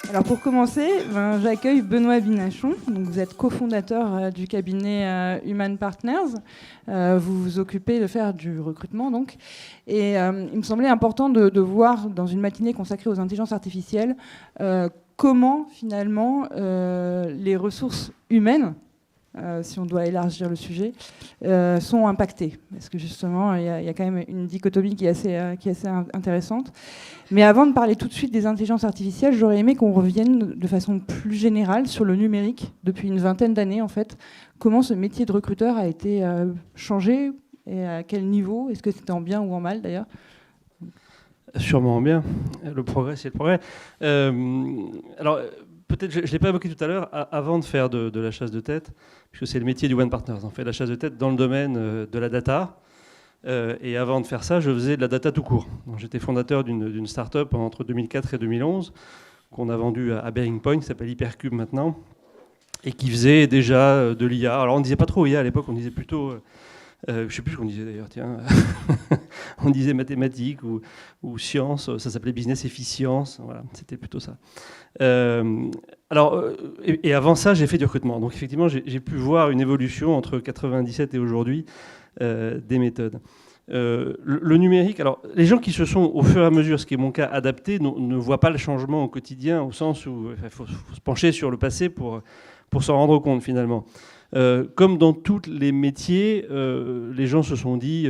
Alors pour commencer, j'accueille Benoît Binachon. Donc vous êtes cofondateur du cabinet Human Partners. Vous vous occupez de faire du recrutement donc. Et il me semblait important de voir dans une matinée consacrée aux intelligences artificielles comment finalement les ressources humaines, si on doit élargir le sujet, sont impactées. Parce que justement, il y a quand même une dichotomie qui est assez intéressante. Mais avant de parler tout de suite des intelligences artificielles, j'aurais aimé qu'on revienne de façon plus générale sur le numérique depuis une vingtaine d'années, en fait. Comment ce métier de recruteur a été changé et à quel niveau? Est-ce que c'était en bien ou en mal, d'ailleurs? Sûrement en bien. Le progrès, c'est le progrès. Alors, peut-être, je ne l'ai pas évoqué tout à l'heure, avant de faire de la chasse de tête, puisque c'est le métier du Human Partners. On fait de la chasse de tête dans le domaine de la data. Et avant de faire ça, je faisais de la data tout court. Donc, j'étais fondateur d'une start-up entre 2004 et 2011, qu'on a vendue à Bearing Point, qui s'appelle Hypercube maintenant, et qui faisait déjà de l'IA. Alors on ne disait pas trop IA à l'époque, on disait plutôt... je ne sais plus ce qu'on disait d'ailleurs, tiens. On disait mathématiques ou sciences, ça s'appelait business efficience, voilà, c'était plutôt ça. Et avant ça, j'ai fait du recrutement. Donc effectivement, j'ai pu voir une évolution entre 97 et aujourd'hui des méthodes. Le numérique, alors les gens qui se sont au fur et à mesure, ce qui est mon cas, adaptés, ne voient pas le changement au quotidien, au sens où il faut se pencher sur le passé pour s'en rendre compte finalement. Comme dans tous les métiers, les gens se sont dit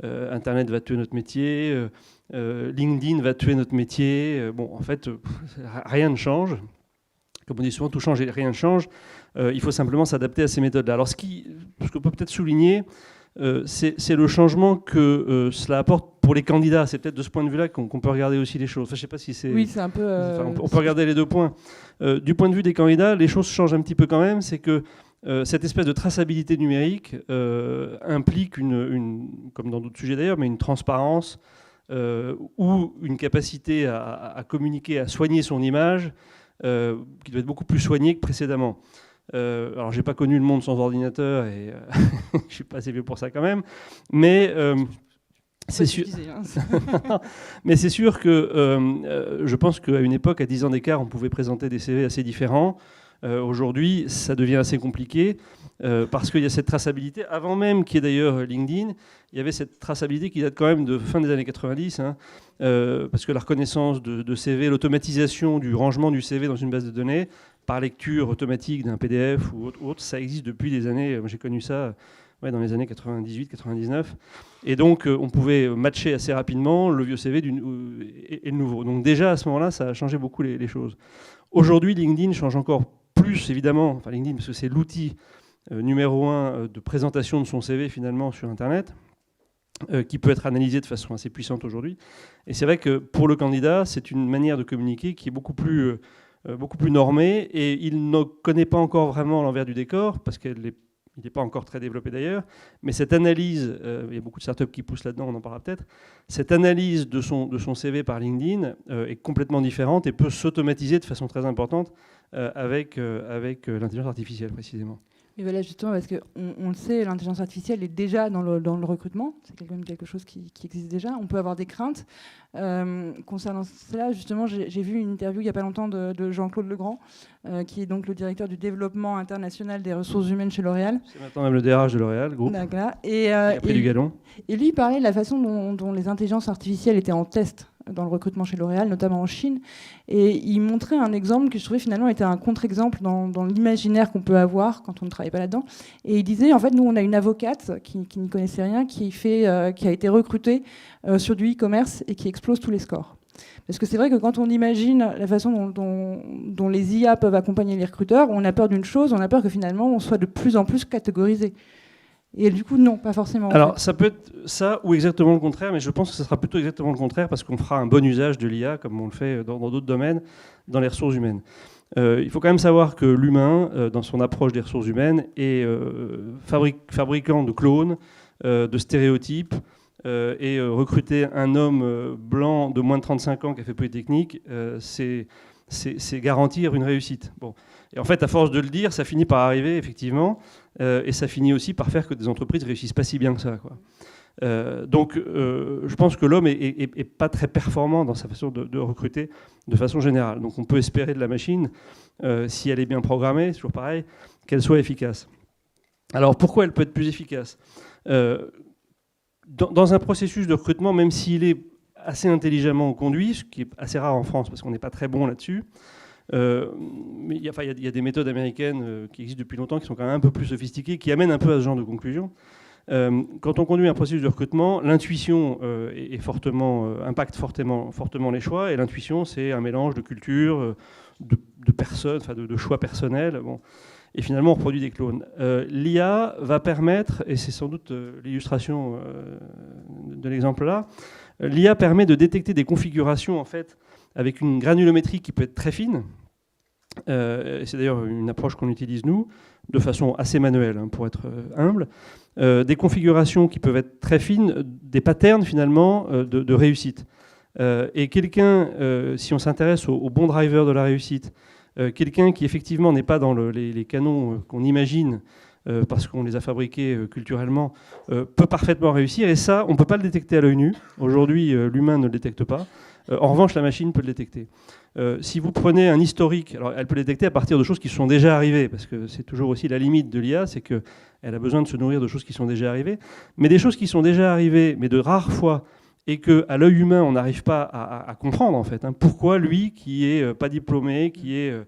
Internet va tuer notre métier, LinkedIn va tuer notre métier. Bon, en fait, rien ne change. Comme on dit souvent, tout change et rien ne change. Il faut simplement s'adapter à ces méthodes-là. Alors, ce qu'on peut peut-être souligner, c'est le changement que cela apporte pour les candidats. C'est peut-être de ce point de vue-là qu'on peut regarder aussi les choses. Enfin, je sais pas si c'est... Oui, c'est un peu... on peut regarder les deux points. Du point de vue des candidats, les choses changent un petit peu quand même. C'est que cette espèce de traçabilité numérique implique, comme dans d'autres sujets d'ailleurs, mais une transparence ou une capacité à communiquer, à soigner son image qui doit être beaucoup plus soignée que précédemment. Alors, j'ai pas connu le monde sans ordinateur et je suis pas assez vieux pour ça quand même, mais c'est sûr. Mais c'est sûr que je pense qu'à une époque, à 10 ans d'écart, on pouvait présenter des CV assez différents. Aujourd'hui, ça devient assez compliqué parce qu'il y a cette traçabilité. Avant même qu'il y ait d'ailleurs LinkedIn, il y avait cette traçabilité qui date quand même de fin des années 90, parce que la reconnaissance de CV, l'automatisation du rangement du CV dans une base de données par lecture automatique d'un PDF ou autre, ça existe depuis des années. J'ai connu ça dans les années 98-99. Et donc, on pouvait matcher assez rapidement le vieux CV et le nouveau. Donc déjà, à ce moment-là, ça a changé beaucoup les choses. Aujourd'hui, LinkedIn change encore plus, évidemment, enfin LinkedIn, parce que c'est l'outil numéro 1 de présentation de son CV, finalement, sur Internet, qui peut être analysé de façon assez puissante aujourd'hui. Et c'est vrai que pour le candidat, c'est une manière de communiquer qui est beaucoup plus normée, et il ne connaît pas encore vraiment l'envers du décor, parce qu'il n'est pas encore très développé d'ailleurs, mais cette analyse, il y a beaucoup de startups qui poussent là-dedans, on en parlera peut-être, cette analyse de son CV par LinkedIn est complètement différente et peut s'automatiser de façon très importante avec l'intelligence artificielle précisément. Et voilà, justement, parce qu'on le sait, l'intelligence artificielle est déjà dans le recrutement. C'est quand même quelque chose qui existe déjà. On peut avoir des craintes. Concernant cela, justement, j'ai vu une interview il n'y a pas longtemps de Jean-Claude Legrand, qui est donc le directeur du développement international des ressources humaines chez L'Oréal. C'est maintenant même le DRH de L'Oréal, groupe. D'accord. Il a pris du galon. Et lui, il parlait de la façon dont les intelligences artificielles étaient en test dans le recrutement chez L'Oréal, notamment en Chine. Et il montrait un exemple que je trouvais finalement était un contre-exemple dans l'imaginaire qu'on peut avoir quand on ne travaille pas là-dedans. Et il disait, en fait, nous, on a une avocate qui n'y connaissait rien, qui a été recrutée sur du e-commerce et qui explose tous les scores. Parce que c'est vrai que quand on imagine la façon dont les IA peuvent accompagner les recruteurs, on a peur d'une chose, on a peur que finalement on soit de plus en plus catégorisé. Et du coup, non, pas forcément. Alors, ça peut être ça ou exactement le contraire, mais je pense que ce sera plutôt exactement le contraire parce qu'on fera un bon usage de l'IA, comme on le fait dans d'autres domaines, dans les ressources humaines. Il faut quand même savoir que l'humain, dans son approche des ressources humaines, est fabricant de clones, de stéréotypes, et recruter un homme blanc de moins de 35 ans qui a fait Polytechnique, c'est garantir une réussite. Bon. Et en fait, à force de le dire, ça finit par arriver, effectivement, et ça finit aussi par faire que des entreprises réussissent pas si bien que ça, quoi. Donc, je pense que l'homme est pas très performant dans sa façon de recruter de façon générale. Donc, on peut espérer de la machine, si elle est bien programmée, c'est toujours pareil, qu'elle soit efficace. Alors, pourquoi elle peut être plus efficace ? Dans un processus de recrutement, même s'il est assez intelligemment conduit, ce qui est assez rare en France parce qu'on n'est pas très bon là-dessus, mais il y a des méthodes américaines qui existent depuis longtemps, qui sont quand même un peu plus sophistiquées, qui amènent un peu à ce genre de conclusion. Quand on conduit un processus de recrutement, l'intuition impacte fortement les choix, et l'intuition, c'est un mélange de culture, de personnes, enfin de choix personnels. Bon. Et finalement, on reproduit des clones. L'IA va permettre, et c'est sans doute l'illustration de l'exemple là, l'IA permet de détecter des configurations en fait, avec une granulométrie qui peut être très fine. C'est d'ailleurs une approche qu'on utilise nous, de façon assez manuelle, hein, pour être humble. Des configurations qui peuvent être très fines, des patterns finalement de réussite. Et quelqu'un, si on s'intéresse au bon driver de la réussite, quelqu'un qui effectivement n'est pas dans les canons qu'on imagine, parce qu'on les a fabriqués culturellement, peut parfaitement réussir. Et ça, on ne peut pas le détecter à l'œil nu. Aujourd'hui, l'humain ne le détecte pas. En revanche, la machine peut le détecter. Si vous prenez un historique, alors elle peut le détecter à partir de choses qui sont déjà arrivées, parce que c'est toujours aussi la limite de l'IA, c'est qu'elle a besoin de se nourrir de choses qui sont déjà arrivées. Mais des choses qui sont déjà arrivées, mais de rares fois, et qu'à l'œil humain, on n'arrive pas à comprendre, en fait. Hein, pourquoi lui, qui n'est pas diplômé, qui a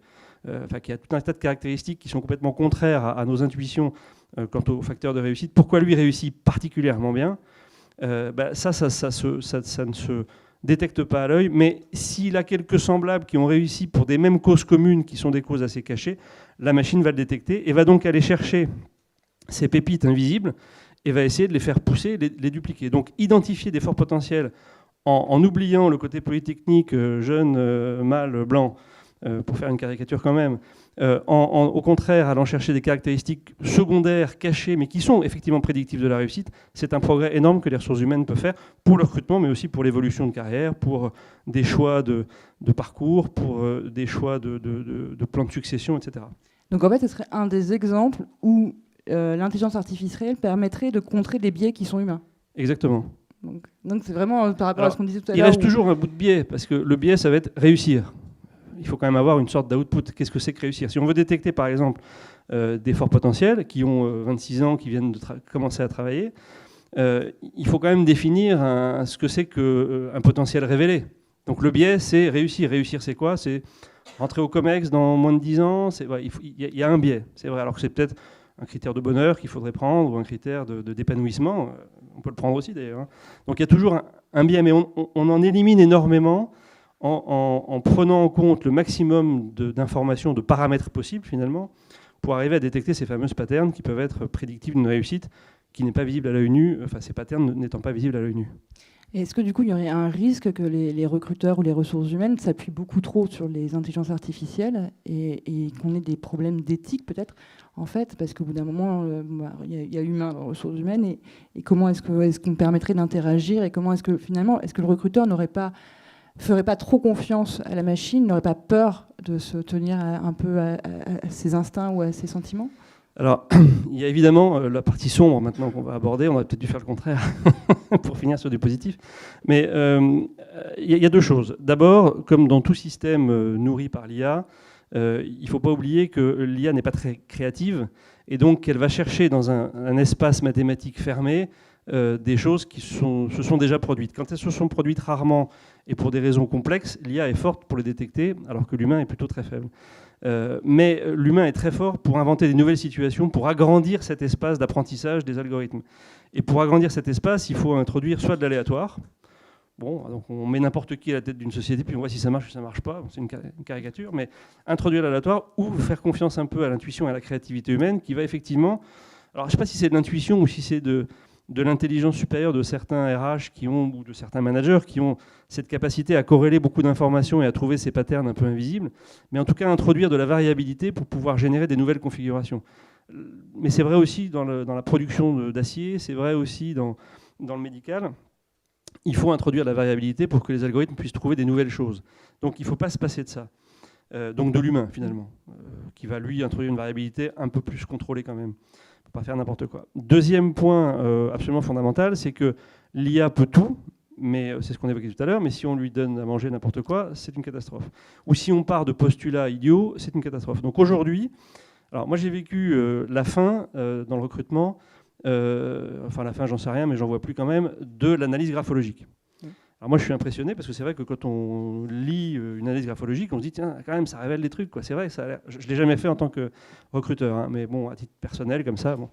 tout un tas de caractéristiques qui sont complètement contraires à nos intuitions quant aux facteurs de réussite, pourquoi lui réussit particulièrement bien, ça ne se détecte pas à l'œil, mais s'il a quelques semblables qui ont réussi pour des mêmes causes communes, qui sont des causes assez cachées, la machine va le détecter et va donc aller chercher ces pépites invisibles et va essayer de les faire pousser, les dupliquer. Donc identifier des forts potentiels en oubliant le côté polytechnique, jeune, mâle, blanc, pour faire une caricature quand même, au contraire, allant chercher des caractéristiques secondaires, cachées, mais qui sont effectivement prédictives de la réussite, c'est un progrès énorme que les ressources humaines peuvent faire pour le recrutement, mais aussi pour l'évolution de carrière, pour des choix de parcours, pour des choix de plans de succession, etc. Donc en fait, ce serait un des exemples où l'intelligence artificielle permettrait de contrer des biais qui sont humains. Exactement. Donc c'est vraiment par rapport à ce qu'on disait tout à l'heure. Il reste toujours un bout de biais, parce que le biais, ça va être réussir. Il faut quand même avoir une sorte d'output. Qu'est-ce que c'est que réussir ? Si on veut détecter, par exemple, des forts potentiels qui ont 26 ans, qui viennent de commencer à travailler, il faut quand même définir ce que c'est qu'un potentiel révélé. Donc le biais, c'est réussir. Réussir, c'est quoi ? C'est rentrer au COMEX dans moins de 10 ans. Il y a un biais, c'est vrai. Alors que c'est peut-être un critère de bonheur qu'il faudrait prendre, ou un critère d'épanouissement. On peut le prendre aussi, d'ailleurs. Hein. Donc il y a toujours un biais, mais on en élimine énormément en prenant en compte le maximum d'informations, de paramètres possibles, finalement, pour arriver à détecter ces fameuses patterns qui peuvent être prédictifs d'une réussite qui n'est pas visible à l'œil nu, enfin ces patterns n'étant pas visibles à l'œil nu. Et est-ce que du coup, il y aurait un risque que les recruteurs ou les ressources humaines s'appuient beaucoup trop sur les intelligences artificielles et qu'on ait des problèmes d'éthique peut-être, en fait, parce qu'au bout d'un moment, il y a humain dans les ressources humaines, et comment est-ce qu'on permettrait d'interagir, et comment est-ce que finalement, est-ce que le recruteur ferait pas trop confiance à la machine, n'aurait pas peur de se tenir un peu à ses instincts ou à ses sentiments ? Alors, il y a évidemment la partie sombre maintenant qu'on va aborder. On aurait peut-être dû faire le contraire pour finir sur du positif. Mais il y a deux choses. D'abord, comme dans tout système nourri par l'IA, il ne faut pas oublier que l'IA n'est pas très créative et donc qu'elle va chercher dans un espace mathématique fermé des choses qui se sont déjà produites. Quand elles se sont produites rarement et pour des raisons complexes, l'IA est forte pour les détecter, alors que l'humain est plutôt très faible. Mais l'humain est très fort pour inventer des nouvelles situations, pour agrandir cet espace d'apprentissage des algorithmes. Et pour agrandir cet espace, il faut introduire soit de l'aléatoire. Bon, donc on met n'importe qui à la tête d'une société, puis on voit si ça marche ou si ça ne marche pas. C'est une caricature, mais introduire l'aléatoire ou faire confiance un peu à l'intuition et à la créativité humaine qui va effectivement... Alors je ne sais pas si c'est de l'intuition ou si c'est de l'intelligence supérieure de certains RH ou de certains managers qui ont cette capacité à corréler beaucoup d'informations et à trouver ces patterns un peu invisibles, mais en tout cas introduire de la variabilité pour pouvoir générer des nouvelles configurations. Mais c'est vrai aussi dans la production d'acier, c'est vrai aussi dans le médical. il faut introduire la variabilité pour que les algorithmes puissent trouver des nouvelles choses. Donc il ne faut pas se passer de ça. Donc de l'humain, finalement, qui va, lui, introduire une variabilité un peu plus contrôlée quand même, pour ne pas faire n'importe quoi. Deuxième point absolument fondamental, c'est que l'IA peut tout, mais c'est ce qu'on évoquait tout à l'heure, mais si on lui donne à manger n'importe quoi, c'est une catastrophe. Ou si on part de postulats idiots, c'est une catastrophe. Donc aujourd'hui, alors moi j'ai vécu la fin dans le recrutement, enfin la fin j'en sais rien, mais j'en vois plus quand même, de l'analyse graphologique. Alors moi je suis impressionné parce que c'est vrai que quand on lit une analyse graphologique, on se dit tiens quand même ça révèle des trucs, quoi. C'est vrai, ça a l'air... Je ne l'ai jamais fait en tant que recruteur, hein, mais bon à titre personnel comme ça. Bon.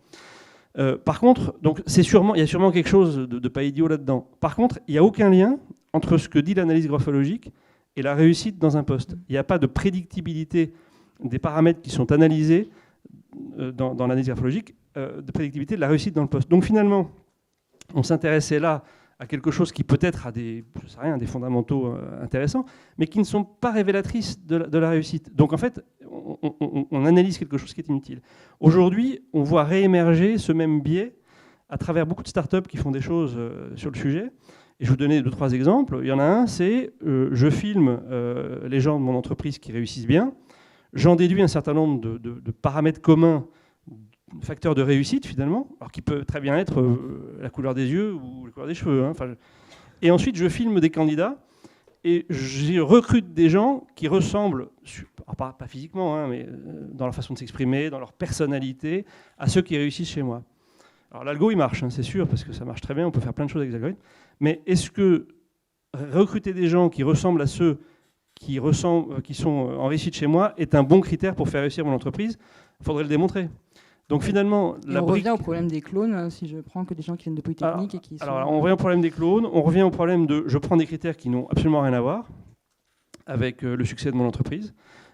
Par contre, donc il y a sûrement quelque chose de pas idiot là-dedans. Par contre, il n'y a aucun lien entre ce que dit l'analyse graphologique et la réussite dans un poste. Il n'y a pas de prédictibilité des paramètres qui sont analysés dans l'analyse graphologique, de prédictibilité de la réussite dans le poste. Donc finalement, on s'intéressait là à quelque chose qui peut-être a des fondamentaux intéressants, mais qui ne sont pas révélatrices de la réussite. Donc en fait, on analyse quelque chose qui est inutile. Aujourd'hui, on voit réémerger ce même biais à travers beaucoup de startups qui font des choses sur le sujet. Et je vais vous donner 2-3 exemples. Il y en a un, c'est je filme les gens de mon entreprise qui réussissent bien, j'en déduis un certain nombre de paramètres communs, facteur de réussite finalement, alors qui peut très bien être la couleur des yeux ou la couleur des cheveux. Hein, et ensuite, je filme des candidats et je recrute des gens qui ressemblent, pas physiquement, hein, mais dans leur façon de s'exprimer, dans leur personnalité, à ceux qui réussissent chez moi. Alors l'algo, il marche, hein, c'est sûr, parce que ça marche très bien, on peut faire plein de choses avec les algorithmes. Mais est-ce que recruter des gens qui ressemblent à ceux qui sont en réussite chez moi est un bon critère pour faire réussir mon entreprise? Il faudrait le démontrer. Donc finalement, on revient au problème des clones, si je prends que des gens qui viennent de Polytechnique et qui sont... Alors on revient au problème des clones, on revient au problème de je prends des critères qui n'ont absolument rien à voir avec le succès de mon entreprise,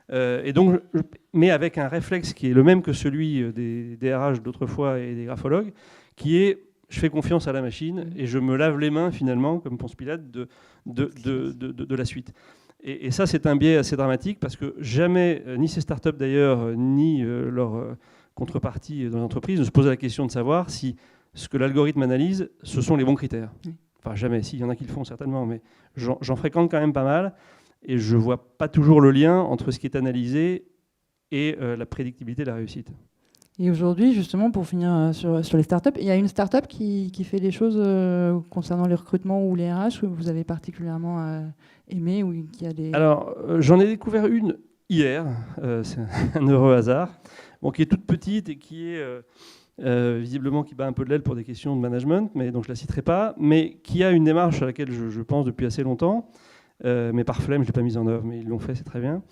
mais avec un réflexe qui est le même que celui des RH d'autrefois et des graphologues, qui est je fais confiance à la machine et je me lave les mains finalement, comme Ponce Pilate, de la suite. Et ça c'est un biais assez dramatique parce que jamais, ni ces startups d'ailleurs, ni leur... contrepartie dans l'entreprise, de se poser la question de savoir si ce que l'algorithme analyse, ce sont les bons critères. Enfin, jamais. Si, il y en a qui le font certainement, mais j'en fréquente quand même pas mal et je ne vois pas toujours le lien entre ce qui est analysé et la prédictibilité de la réussite. Et aujourd'hui, justement, pour finir sur les startups, il y a une startup qui fait des choses concernant les recrutements ou les RH que vous avez particulièrement aimé ou qui a des... Alors, j'en ai découvert une hier, c'est un heureux hasard. Bon, qui est toute petite et qui est visiblement qui bat un peu de l'aile pour des questions de management, mais donc je ne la citerai pas, mais qui a une démarche à laquelle je pense depuis assez longtemps, mais par flemme, je ne l'ai pas mise en œuvre, mais ils l'ont fait, c'est très bien,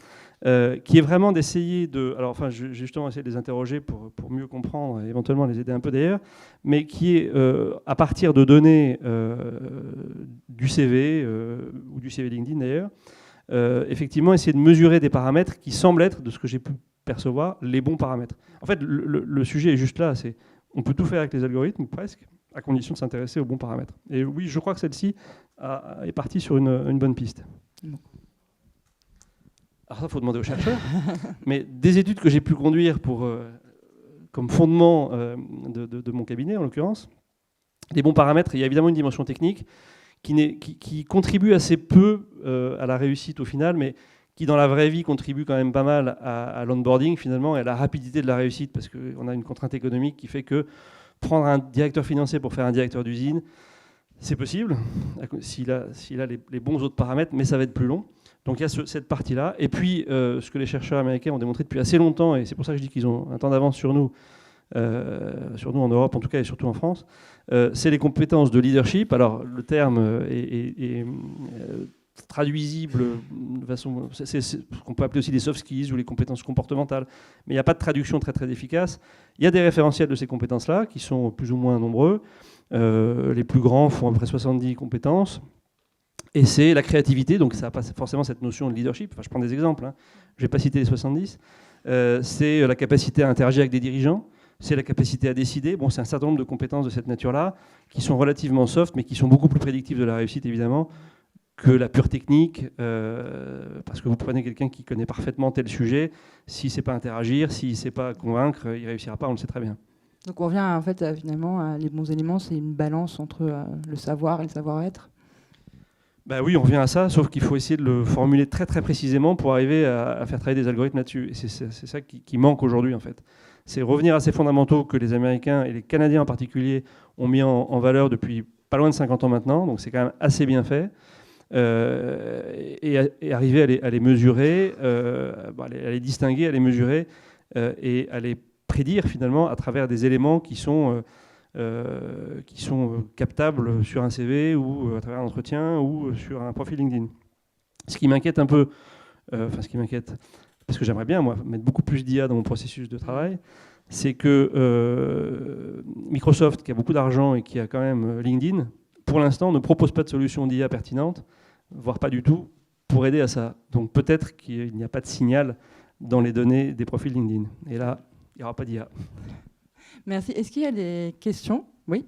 qui est vraiment d'essayer de... Alors, enfin, j'ai justement essayé de les interroger pour mieux comprendre, et éventuellement les aider un peu d'ailleurs, mais qui est, à partir de données du CV, ou du CV LinkedIn d'ailleurs, effectivement, essayer de mesurer des paramètres qui semblent être, de ce que j'ai pu percevoir, les bons paramètres. En fait, le sujet est juste là, c'est on peut tout faire avec les algorithmes, ou presque, à condition de s'intéresser aux bons paramètres. Et oui, je crois que celle-ci est partie sur une bonne piste. Alors ça, il faut demander aux chercheurs. Mais des études que j'ai pu conduire comme fondement de mon cabinet, en l'occurrence, les bons paramètres, il y a évidemment une dimension technique qui contribue assez peu à la réussite au final, mais qui dans la vraie vie contribue quand même pas mal à l'onboarding finalement et à la rapidité de la réussite, parce qu'on a une contrainte économique qui fait que prendre un directeur financier pour faire un directeur d'usine, c'est possible, s'il a les bons autres paramètres, mais ça va être plus long. Donc il y a cette partie-là. Et puis, ce que les chercheurs américains ont démontré depuis assez longtemps, et c'est pour ça que je dis qu'ils ont un temps d'avance sur nous en Europe en tout cas, et surtout en France, c'est les compétences de leadership. Alors le terme est traduisible de façon, c'est ce qu'on peut appeler aussi des soft skills ou les compétences comportementales, mais il n'y a pas de traduction très très efficace. Il y a des référentiels de ces compétences-là qui sont plus ou moins nombreux. Les plus grands font à peu près 70 compétences. Et c'est la créativité, donc ça n'a pas forcément cette notion de leadership. Enfin, je prends des exemples, hein. Je ne vais pas citer les 70. C'est la capacité à interagir avec des dirigeants. C'est la capacité à décider. Bon, c'est un certain nombre de compétences de cette nature-là qui sont relativement soft, mais qui sont beaucoup plus prédictives de la réussite, évidemment, que la pure technique, parce que vous prenez quelqu'un qui connaît parfaitement tel sujet, s'il ne sait pas interagir, s'il ne sait pas convaincre, il ne réussira pas, on le sait très bien. Donc on revient en fait finalement à les bons éléments, c'est une balance entre le savoir et le savoir-être. Bah oui, on revient à ça, sauf qu'il faut essayer de le formuler très très précisément pour arriver à faire travailler des algorithmes là-dessus. Et c'est ça qui manque aujourd'hui en fait. C'est revenir à ces fondamentaux que les Américains et les Canadiens en particulier ont mis en valeur depuis pas loin de 50 ans maintenant, donc c'est quand même assez bien fait. Et arriver à les mesurer, à les distinguer, à les mesurer et à les prédire finalement à travers des éléments qui sont captables sur un CV ou à travers un entretien ou sur un profil LinkedIn. Ce qui m'inquiète un peu, ce qui m'inquiète, parce que j'aimerais bien moi mettre beaucoup plus d'IA dans mon processus de travail, c'est que Microsoft, qui a beaucoup d'argent et qui a quand même LinkedIn, pour l'instant ne propose pas de solution d'IA pertinente, voire pas du tout, pour aider à ça. Donc peut-être qu'il n'y a pas de signal dans les données des profils LinkedIn. Et là, il n'y aura pas d'IA. Merci. Est-ce qu'il y a des questions? Oui.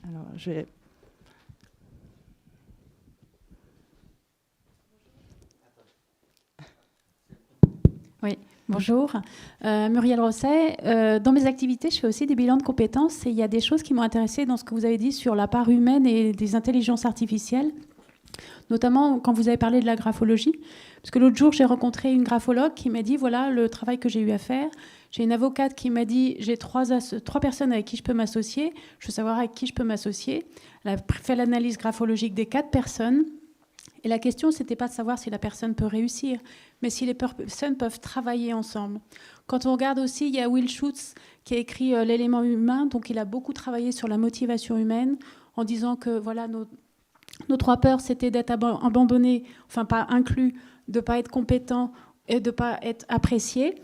Alors, je vais... Oui, bonjour. Muriel Rosset. Dans mes activités, je fais aussi des bilans de compétences et il y a des choses qui m'ont intéressée dans ce que vous avez dit sur la part humaine et des intelligences artificielles, notamment quand vous avez parlé de la graphologie. Parce que l'autre jour, j'ai rencontré une graphologue qui m'a dit, voilà le travail que j'ai eu à faire. J'ai une avocate qui m'a dit, j'ai trois personnes avec qui je peux m'associer. Je veux savoir avec qui je peux m'associer. Elle a fait l'analyse graphologique des 4 personnes. Et la question, ce n'était pas de savoir si la personne peut réussir, mais si les personnes peuvent travailler ensemble. Quand on regarde aussi, il y a Will Schutz qui a écrit L'élément humain. Donc, il a beaucoup travaillé sur la motivation humaine en disant que voilà, nos 3 peurs, c'était d'être abandonné, enfin pas inclus, de ne pas être compétent et de ne pas être apprécié.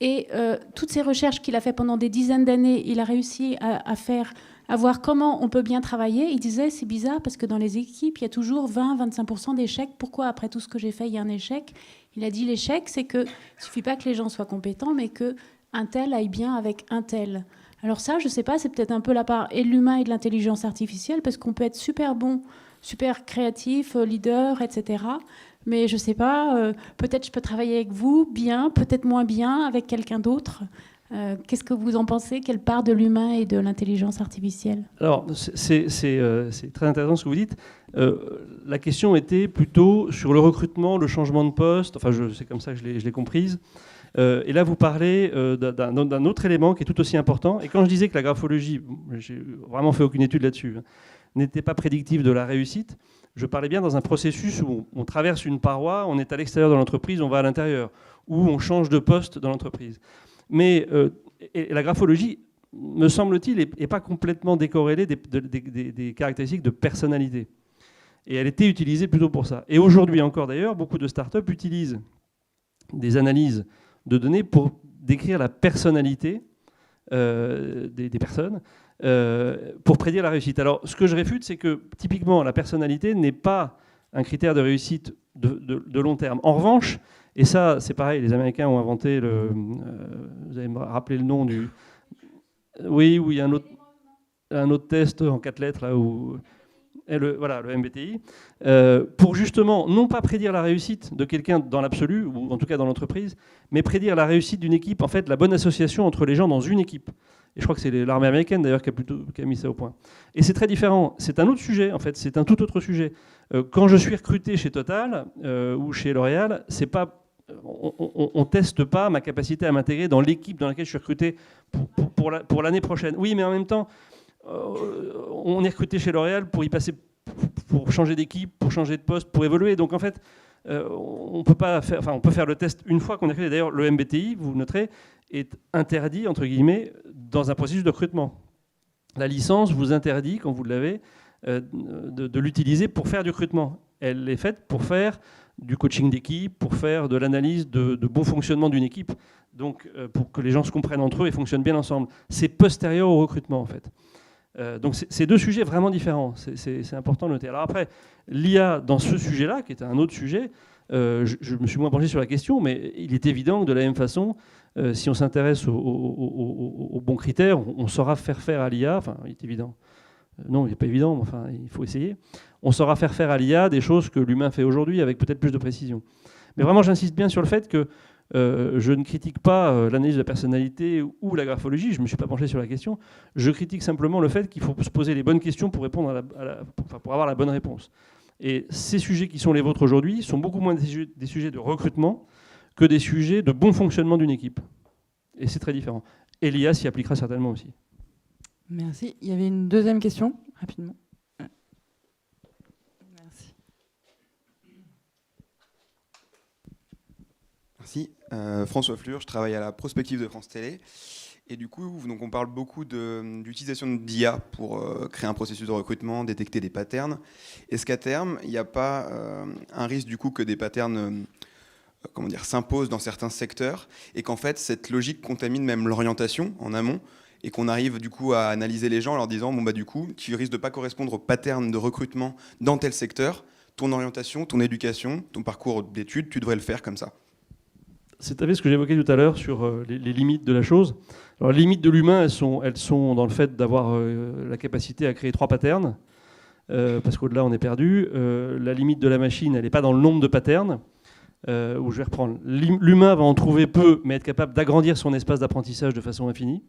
Et toutes ces recherches qu'il a fait pendant des dizaines d'années, il a réussi à voir comment on peut bien travailler. Il disait, c'est bizarre parce que dans les équipes, il y a toujours 20-25% d'échecs. Pourquoi, après tout ce que j'ai fait, il y a un échec? Il a dit, l'échec, c'est qu'il ne suffit pas que les gens soient compétents, mais qu'un tel aille bien avec un tel. Alors ça, je ne sais pas, c'est peut-être un peu la part et de l'humain et de l'intelligence artificielle, parce qu'on peut être super bon, super créatif, leader, etc. Mais je ne sais pas, peut-être je peux travailler avec vous bien, peut-être moins bien avec quelqu'un d'autre. Qu'est-ce que vous en pensez? Quelle part de l'humain et de l'intelligence artificielle? Alors, c'est très intéressant ce que vous dites. La question était plutôt sur le recrutement, le changement de poste. Enfin, c'est comme ça que je l'ai comprise. Et là, vous parlez d'un autre élément qui est tout aussi important. Et quand je disais que la graphologie, j'ai vraiment fait aucune étude là-dessus, n'était pas prédictive de la réussite, je parlais bien dans un processus où on traverse une paroi, on est à l'extérieur de l'entreprise, on va à l'intérieur, où on change de poste dans l'entreprise. Mais et la graphologie, me semble-t-il, n'est pas complètement décorrélée des caractéristiques de personnalité. Et elle était utilisée plutôt pour ça. Et aujourd'hui encore d'ailleurs, beaucoup de startups utilisent des analyses de données pour décrire la personnalité des personnes, pour prédire la réussite. Alors, ce que je réfute, c'est que typiquement, la personnalité n'est pas un critère de réussite de long terme. En revanche, et ça, c'est pareil, les Américains ont inventé vous allez me rappeler le nom du... Oui, il y a un autre test en 4 lettres, là, où... le MBTI, pour justement, non pas prédire la réussite de quelqu'un dans l'absolu, ou en tout cas dans l'entreprise, mais prédire la réussite d'une équipe, en fait, la bonne association entre les gens dans une équipe. Et je crois que c'est l'armée américaine, d'ailleurs, qui a mis ça au point. Et c'est très différent. C'est un autre sujet, en fait. C'est un tout autre sujet. Quand je suis recruté chez Total ou chez L'Oréal, c'est pas... On ne teste pas ma capacité à m'intégrer dans l'équipe dans laquelle je suis recruté pour l'année prochaine. Oui, mais en même temps, on est recruté chez L'Oréal pour y passer, pour changer d'équipe, pour changer de poste, pour évoluer. Donc en fait, on peut faire le test une fois qu'on est recruté. D'ailleurs, le MBTI, vous noterez, est interdit, entre guillemets, dans un processus de recrutement. La licence vous interdit, quand vous l'avez, de l'utiliser pour faire du recrutement. Elle est faite pour faire du coaching d'équipe, pour faire de l'analyse de bon fonctionnement d'une équipe, donc pour que les gens se comprennent entre eux et fonctionnent bien ensemble. C'est postérieur au recrutement, en fait. Donc c'est 2 sujets vraiment différents, c'est important de noter. Alors après, l'IA dans ce sujet-là, qui est un autre sujet, je me suis moins penché sur la question, mais il est évident que de la même façon, si on s'intéresse aux bons critères, on saura faire à l'IA, enfin il est évident, non il n'est pas évident, mais enfin il faut essayer, on saura faire à l'IA des choses que l'humain fait aujourd'hui avec peut-être plus de précision. Mais vraiment j'insiste bien sur le fait que je ne critique pas l'analyse de la personnalité ou la graphologie, je ne me suis pas penché sur la question. Je critique simplement le fait qu'il faut se poser les bonnes questions pour répondre pour avoir la bonne réponse. Et ces sujets qui sont les vôtres aujourd'hui sont beaucoup moins des sujets de recrutement que des sujets de bon fonctionnement d'une équipe. Et c'est très différent. Et l'IA s'y appliquera certainement aussi. Merci. Il y avait une deuxième question, rapidement. Merci. Merci. François Flur, je travaille à la prospective de France Télé. Et du coup, donc on parle beaucoup d'utilisation d'IA pour créer un processus de recrutement, détecter des patterns. Est-ce qu'à terme, il n'y a pas un risque du coup que des patterns s'imposent dans certains secteurs et qu'en fait, cette logique contamine même l'orientation en amont et qu'on arrive du coup à analyser les gens en leur disant bon bah du coup, tu risques de pas correspondre au pattern de recrutement dans tel secteur, ton orientation, ton éducation, ton parcours d'études, tu devrais le faire comme ça. C'est ce que j'évoquais tout à l'heure sur les limites de la chose. Alors, les limites de l'humain, elles sont dans le fait d'avoir la capacité à créer 3 patterns, parce qu'au-delà, on est perdu. La limite de la machine, elle n'est pas dans le nombre de patterns, où je vais reprendre. L'humain va en trouver peu, mais être capable d'agrandir son espace d'apprentissage de façon infinie,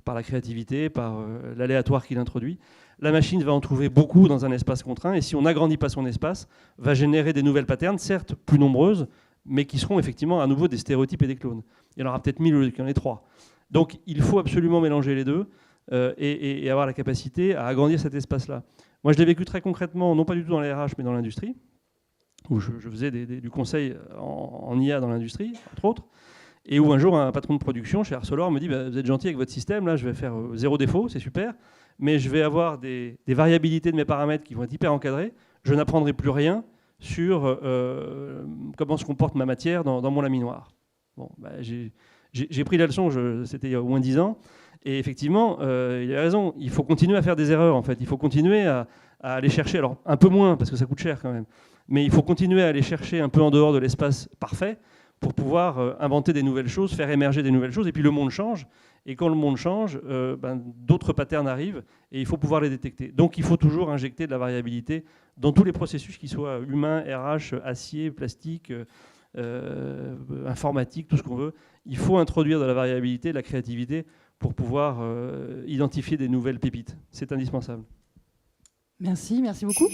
par la créativité, par l'aléatoire qu'il introduit. La machine va en trouver beaucoup dans un espace contraint, et si on n'agrandit pas son espace, va générer des nouvelles patterns, certes plus nombreuses, mais qui seront effectivement à nouveau des stéréotypes et des clones. Il y en aura peut-être 1000 au lieu qu'il y en ait 3. Donc il faut absolument mélanger les deux et avoir la capacité à agrandir cet espace-là. Moi, je l'ai vécu très concrètement, non pas du tout dans les RH, mais dans l'industrie, où je faisais du conseil en IA dans l'industrie, entre autres, et où un jour, un patron de production chez Arcelor me dit bah, « Vous êtes gentil avec votre système, là, je vais faire 0 défaut, c'est super, mais je vais avoir des variabilités de mes paramètres qui vont être hyper encadrées, je n'apprendrai plus rien sur comment se comporte ma matière dans mon laminoir. » Bon, bah, j'ai pris la leçon, c'était il y a au moins 10 ans, et effectivement, il a raison, il faut continuer à faire des erreurs, en fait. Il faut continuer à aller chercher, alors un peu moins, parce que ça coûte cher quand même, mais il faut continuer à aller chercher un peu en dehors de l'espace parfait pour pouvoir inventer des nouvelles choses, faire émerger des nouvelles choses, et puis le monde change, et quand le monde change, d'autres patterns arrivent, et il faut pouvoir les détecter. Donc il faut toujours injecter de la variabilité dans tous les processus, qu'ils soient humains, RH, acier, plastique, informatique, tout ce qu'on veut. Il faut introduire de la variabilité, de la créativité pour pouvoir identifier des nouvelles pépites. C'est indispensable. Merci beaucoup.